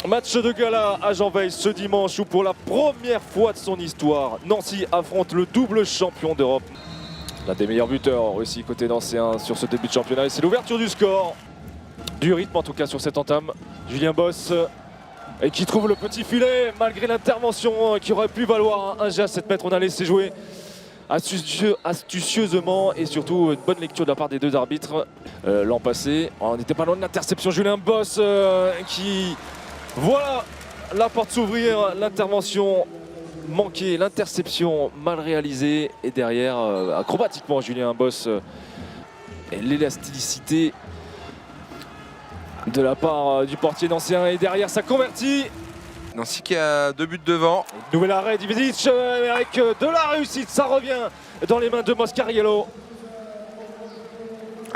Match de gala à Janveil ce dimanche où pour la première fois de son histoire, Nancy affronte le double champion d'Europe. L'un des meilleurs buteurs aussi côté nancéen sur ce début de championnat et c'est l'ouverture du score. Du rythme en tout cas sur cette entame. Julien Boss et qui trouve le petit filet malgré l'intervention qui aurait pu valoir un jet à 7 mètres. On a laissé jouer astucieusement et surtout une bonne lecture de la part des deux arbitres. L'an passé, on n'était pas loin de l'interception. Julien Boss qui... Voilà la porte s'ouvrir, l'intervention manquée, l'interception mal réalisée et derrière, acrobatiquement, Julien Boss et l'élasticité de la part du portier nancéen et derrière ça convertit. Nancy qui a 2 buts devant. Nouvel arrêt d'Ividic avec de la réussite, ça revient dans les mains de Moscariello.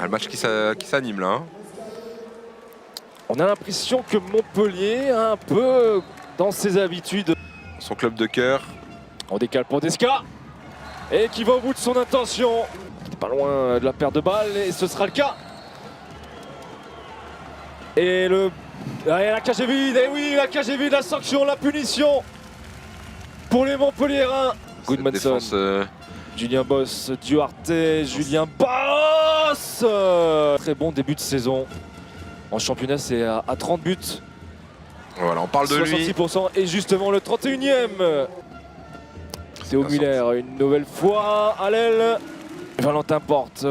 Le match qui s'anime là. Hein. On a l'impression que Montpellier, un peu dans ses habitudes. Son club de cœur. On décale pour Desca. Et qui va au bout de son intention. Pas loin de la paire de balles et ce sera le cas. Et la cage est vide. Et oui, la cage est vide, la sanction, la punition pour les Montpelliérains. Goodmanson, Julien Boss, Duarte, Julien Boss. Très bon début de saison. En championnat, c'est à 30 buts. Voilà, on parle de 66% et justement le 31e. Théo Muller, une nouvelle fois à l'aile. Valentin Porte.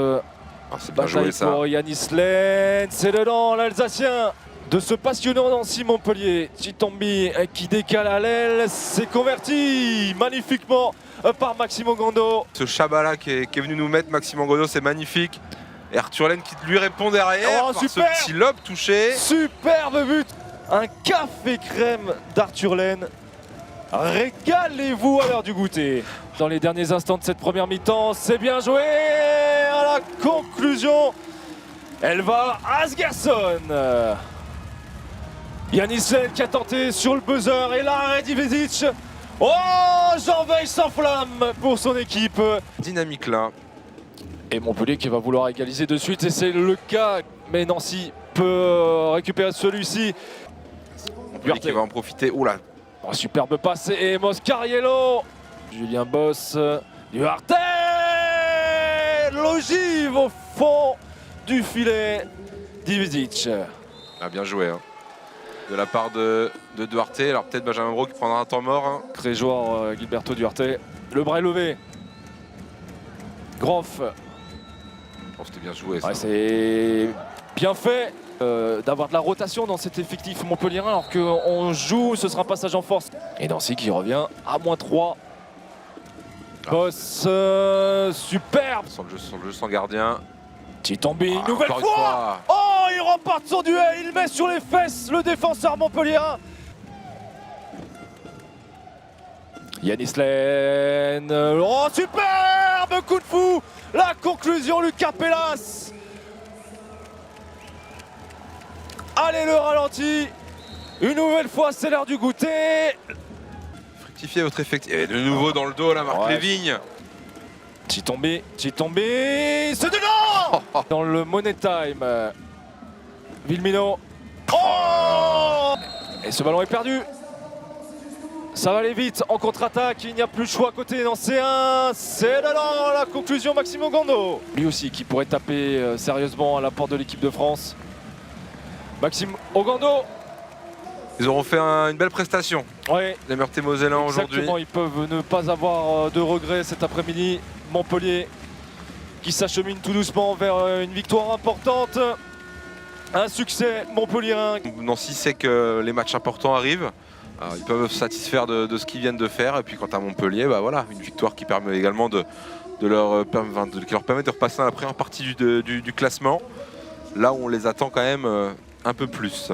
C'est bien joué ça. Pour Yanis Len. C'est dedans l'Alsacien de ce passionnant Nancy Montpellier. Chitombi qui décale à l'aile. C'est converti magnifiquement par Maxime Ogando. Ce Chabala qui est venu nous mettre, Maxime Ogando, c'est magnifique. Et Arthur Laine qui lui répond derrière par ce petit lob touché. Superbe but. Un café crème d'Arthur Laine. Régalez-vous à l'heure du goûter. Dans les derniers instants de cette première mi-temps, c'est bien joué. À la conclusion, elle va à Asgerson. Yanis Len qui a tenté sur le buzzer et l'arrêt d'Ividic. Oh, Janveil s'enflamme pour son équipe. Dynamique là. Et Montpellier qui va vouloir égaliser de suite et c'est le cas. Mais Nancy peut récupérer celui-ci. Montpellier qui va en profiter. Oula. Oh, superbe passe et Moscariello. Julien Boss. Duarte. L'ogive au fond du filet d'Ividic. Ah, bien joué. Hein. De la part de Duarte. Alors peut-être Benjamin Brault qui prendra un temps mort. Hein. Très joueur Gilberto Duarte. Le bras est levé. Groff. Oh, c'était bien joué ça. Ouais, c'est bien fait d'avoir de la rotation dans cet effectif montpelliérain alors qu'on joue, ce sera un passage en force. Et Nancy qui revient à -3. Boss, superbe. Sans le jeu sans gardien. Chitombi, une nouvelle fois. Oh, il repart de son duel, il met sur les fesses le défenseur montpelliérain. Yanis Len. Oh, superbe coup de fou. La conclusion, Lucas Pellas. Allez, le ralenti. Une nouvelle fois, c'est l'heure du goûter. Fructifier votre effectif. Et de nouveau dans le dos, la Marc Lévigne. Chitombi, c'est dedans. Dans le Money Time. Villemino. Oh. Et ce ballon est perdu. Ça va aller vite en contre-attaque, il n'y a plus de choix côté nancéen. C'est dedans la conclusion, Maxime Ogando. Lui aussi qui pourrait taper sérieusement à la porte de l'équipe de France. Maxime Ogando. Ils auront fait une belle prestation. Oui. Les Meurthe-et-Mosellans aujourd'hui. Exactement, ils peuvent ne pas avoir de regrets cet après-midi. Montpellier qui s'achemine tout doucement vers une victoire importante. Un succès montpelliérain. Nancy sait que les matchs importants arrivent. Alors, ils peuvent se satisfaire de ce qu'ils viennent de faire. Et puis quant à Montpellier, bah voilà, une victoire qui permet également qui leur permet de repasser dans la première partie du classement. Là où on les attend quand même un peu plus.